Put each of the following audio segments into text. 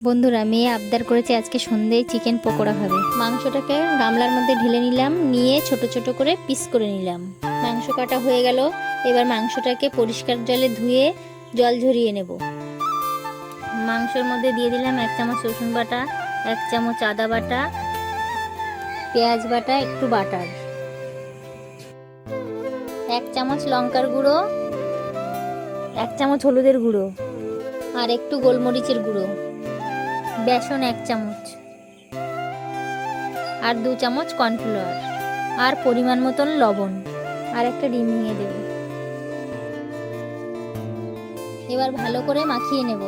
বন্ধুরা, মেয়ে আবদার করেছে আজকে সন্ধ্যায় চিকেন পকোড়া খাবে। মাংসটাকে গামলার মধ্যে ঢেলে নিলাম, নিয়ে ছোট ছোট করে পিস করে নিলাম। মাংস কাটা হয়ে গেল। এবার মাংসটাকে পরিষ্কার জলে ধুয়ে জল ঝরিয়ে নেব। মাংসের মধ্যে দিয়ে দিলাম 1 চামচ রসুন বাটা, 1 চামচ আদা বাটা, পেঁয়াজ বাটা, একটু বাটার, 1 চামচ লঙ্কার গুঁড়ো, 1 চামচ হলুদের গুঁড়ো, আর একটু গোলমরিচের গুঁড়ো, বেসন 1 চামচ, আর 2 চামচ কর্নফ্লাওয়ার, আর পরিমাণ মতন লবণ, আর একটা ডিম ভেঙে দেব। এবার ভালো করে মাখিয়ে নেব।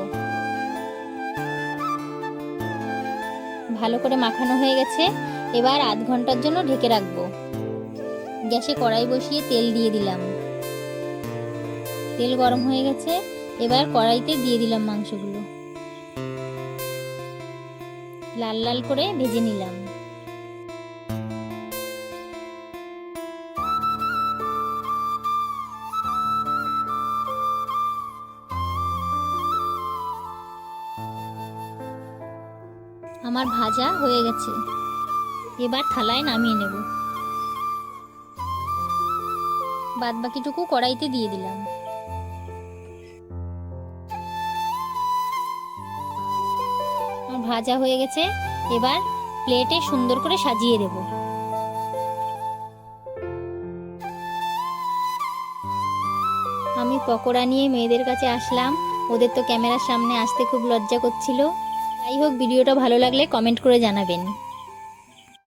ভালো করে মাখানো হয়ে গেছে। এবার আধ ঘন্টার জন্য ঢেকে রাখবো। গ্যাসে কড়াই বসিয়ে তেল দিয়ে দিলাম। তেল গরম হয়ে গেছে। এবার কড়াইতে দিয়ে দিলাম মাংসগুলো, লাল লাল করে ভেজে নিলাম। আমার ভাজা হয়ে গেছে। এবার থালায় নামিয়ে নেব। বাদ বাকিটুকু কড়াইতে দিয়ে দিলাম। আমার ভাজা হয়ে গেছে। এবার প্লেটে সুন্দর করে সাজিয়ে দেব। আমি পকোড়া নিয়ে মেয়েদের কাছে আসলাম। ওদের তো ক্যামেরার সামনে আসতে খুব লজ্জা করছিল। যাই হোক, ভিডিওটা ভালো লাগলে কমেন্ট করে জানাবেন।